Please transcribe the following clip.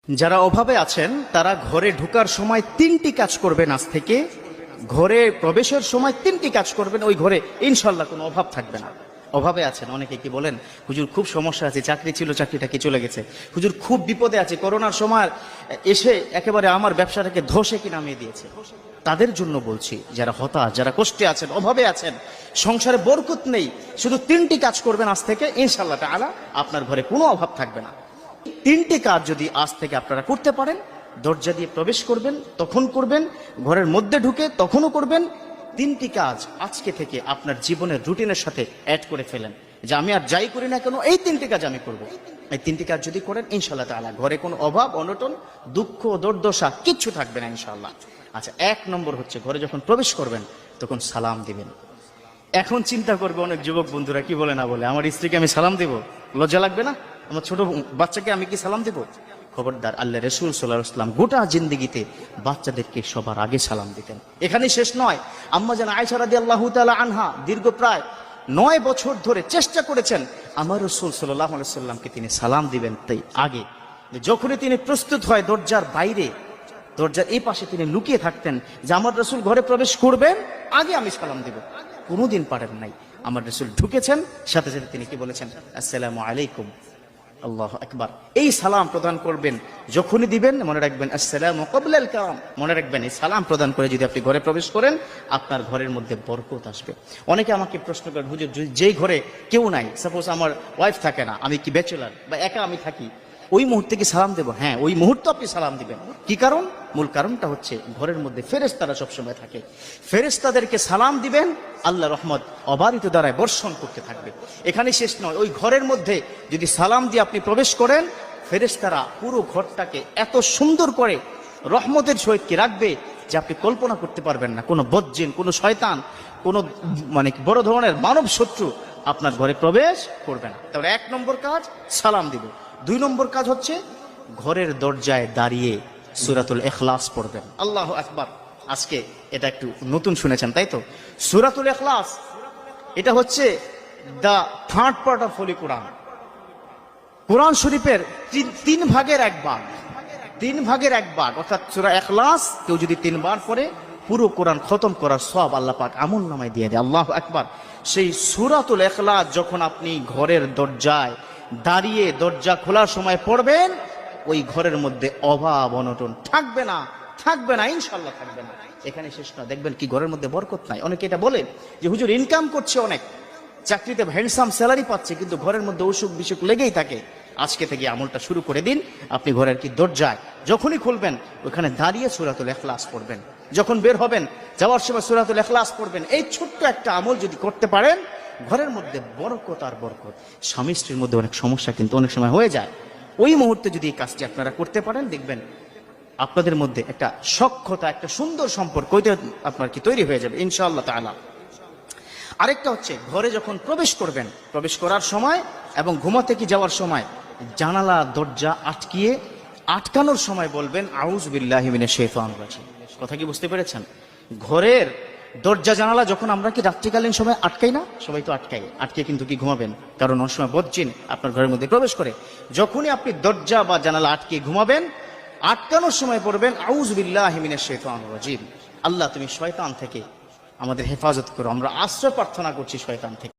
যারা অভাবে আছেন তারা ঘরে ঢোকার সময় তিনটি কাজ করবেন। আজ থেকে ঘরে প্রবেশের সময় তিনটি কাজ করবেন, ওই ঘরে ইনশাল্লাহ কোনো অভাব থাকবে না। অভাবে আছেন, অনেকে কি বলেন, হুজুর খুব সমস্যা আছে, চাকরি ছিল চাকরিটা কি চলে গেছে, হুজুর খুব বিপদে আছে, করোনার সময় এসে একেবারে আমার ব্যবসাটাকে ধসে কি নামিয়ে দিয়েছে। তাদের জন্য বলছি, যারা হতাশ, যারা কষ্টে আছেন, অভাবে আছেন, সংসারে বরকত নেই, শুধু তিনটি কাজ করবেন আজ থেকে, ইনশাল্লাহ তাআলা আপনার ঘরে কোনো অভাব থাকবে না। তিনটি কাজ যদি আজ থেকে আপনারা করতে পারেন, দরজা দিয়ে প্রবেশ করবেন তখন করবেন, ঘরের মধ্যে ঢুকে তখনও করবেন। তিনটি কাজ আজকে থেকে আপনার জীবনের রুটিনের সাথে অ্যাড করে ফেলেন, যে আমি আর যাই করি না কেন এই তিনটি কাজ আমি করব। এই তিনটি কাজ যদি করেন ইনশাআল্লাহ তাআলা ঘরে কোনো অভাব অনটন দুঃখ দুর্দশা কিচ্ছু থাকবে না ইনশাআল্লাহ। আচ্ছা, এক নম্বর হচ্ছে ঘরে যখন প্রবেশ করবেন তখন সালাম দিবেন। এখন চিন্তা করবে অনেক যুবক বন্ধুরা, কি বলে না বলে, আমার স্ত্রীকে আমি সালাম দেব, লজ্জা লাগবে না? আমার ছোট বাচ্চাকে আমি কি সালাম দেব? খবরদার, আল্লাহ রাসূল সাল্লাল্লাহু আলাইহি ওয়াসাল্লাম গোটা জিন্দেগিতে বাচ্চাদেরকে সবার আগে সালাম দিতেন। এখানে শেষ নয়, আম্মা জান আয়েশা রাদিয়াল্লাহু তাআলা আনহা দীর্ঘ প্রায় 9 বছর ধরে চেষ্টা করেছেন আমার রাসূল সাল্লাল্লাহু আলাইহি ওয়াসাল্লামকে তিনি সালাম দিবেন। তাই আগে যখনই তিনি প্রস্তুত হয় দরজার বাইরে, দরজার এই পাশে তিনি লুকিয়ে থাকতেন যে আমার রাসূল ঘরে প্রবেশ করবেন, আগে আমি সালাম দেব। কোনোদিন পারেন নাই। আমার রাসূল ঢুকেছেন, সাথে সাথে তিনি কি বলেছেন? আসসালামু আলাইকুম। আল্লাহু আকবার। এই সালাম প্রদান করবেন, যখনই দিবেন মনে রাখবেন আসসালামু ক্বাবলাল কালাম, মনে রাখবেন এই সালাম প্রদান করে যদি আপনি ঘরে প্রবেশ করেন আপনার ঘরের মধ্যে বরকত আসবে। অনেকে আমাকে প্রশ্ন করেন, হুজুর যেই ঘরে কেউ নাই, সাপোজ আমার ওয়াইফ থাকে না, আমি কি ব্যাচেলার বা একা আমি থাকি, ওই মুহূর্তে কি সালাম দেব? হ্যাঁ, ওই মুহূর্তে আপনি সালাম দিবেন। কি কারণ? মূল কারণটা হচ্ছে ঘরের মধ্যে ফেরেশতারা সবসময় থাকে, ফেরেশতাদেরকে সালাম দিবেন, আল্লাহ রহমত অবারিত দ্বারায় বর্ষণ করতে থাকবে। এখানে শেষ নয়, ওই ঘরের মধ্যে যদি সালাম দিয়ে আপনি প্রবেশ করেন, ফেরেশতারা পুরো ঘরটাকে এত সুন্দর করে রহমতের সহিত কি রাখবে যে আপনি কল্পনা করতে পারবেন না। কোনো বজ্জিন, কোনো শয়তান, কোনো বড় ধরনের মানব শত্রু আপনার ঘরে প্রবেশ করবে না। তাহলে 1 নম্বর কাজ সালাম দিব। 2 নম্বর কাজ হচ্ছে ঘরের দরজায় দাঁড়িয়ে সূরাতুল ইখলাস পড়বেন। আল্লাহু আকবার। আজকে এটা একটু নতুন শুনেছেন, তাই তো? সূরাতুল ইখলাস এটা হচ্ছে দা থার্ড পার্ট অফ হোলি কোরআন। কোরআন শরীফের 3 ভাগের 1 ভাগ, 3 ভাগের 1 ভাগ, অর্থাৎ সূরা ইখলাস কেউ যদি 3 বার পড়ে পুরো কোরআন খতম করার সওয়াব আল্লাহ পাক আমলনামায় দিয়ে দেয়। আল্লাহু আকবার। সেই সূরাতুল ইখলাস যখন আপনি ঘরের দরজায় দাঁড়িয়ে দরজা খোলার সময় পড়বেন, ওই ঘরের মধ্যে অভাব অনটন থাকবে না, থাকবে না, ইনশাআল্লাহ থাকবে না। এখানে শেষ না, দেখবেন কি ঘরের মধ্যে বরকত নাই। অনেকে এটা বলে যে হুজুর ইনকাম করছে অনেক, চাকরিতে হ্যান্ডসাম স্যালারি পাচ্ছে, কিন্তু ঘরের মধ্যে অসুখ বিসুখ লেগেই থাকে। আজকে থেকে আমলটা শুরু করে দিন। আপনি ঘরের কি দরজায় যখনই খুলবেন ওখানে দাঁড়িয়ে সূরাতুল ইখলাস পড়বেন, যখন বের হবেন যাওয়ার সময় সূরাতুল ইখলাস পড়বেন। এই ছোট্ট একটা আমল যদি করতে পারেন, ঘরের মধ্যে বরকত আর বরকত। স্বামী স্ত্রীর মধ্যে অনেক সমস্যা কিন্তু অনেক সময় হয়ে যায়, ওই মুহূর্তে যদি এই কাজটি আপনারা করতে পারেন, দেখবেন আপনাদের মধ্যে একটা সখ্যতা, একটা সুন্দর সম্পর্ক আপনার কি তৈরি হয়ে যাবে ইনশাআল্লাহ তাআলা। আরেকটা হচ্ছে ঘরে যখন প্রবেশ করবেন, প্রবেশ করার সময় এবং ঘুমাতে কি যাওয়ার সময় জানালা দরজা আটকানোর সময় বলবেন আউযু বিল্লাহি মিনাশ শাইতানির রাজিম। কথা কি বুঝতে পেরেছেন? ঘরের দরজা জানালা যখন আমরা কি রাত্রিকালীন সময় আটকাই না, সবাই তো আটকে কিন্তু কি ঘুমাবেন, কারণ অনেক সময় বজ্জিন আপনার ঘরের মধ্যে প্রবেশ করে। যখনই আপনি দরজা বা জানালা আটকে ঘুমাবেন, আটকানোর সময় পড়বেন আউযু বিল্লাহি মিনাশ শাইতানির রাজিম। আল্লাহ তুমি শয়তান থেকে আমাদের হেফাজত করো, আমরা আশ্রয় প্রার্থনা করছি শয়তান থেকে।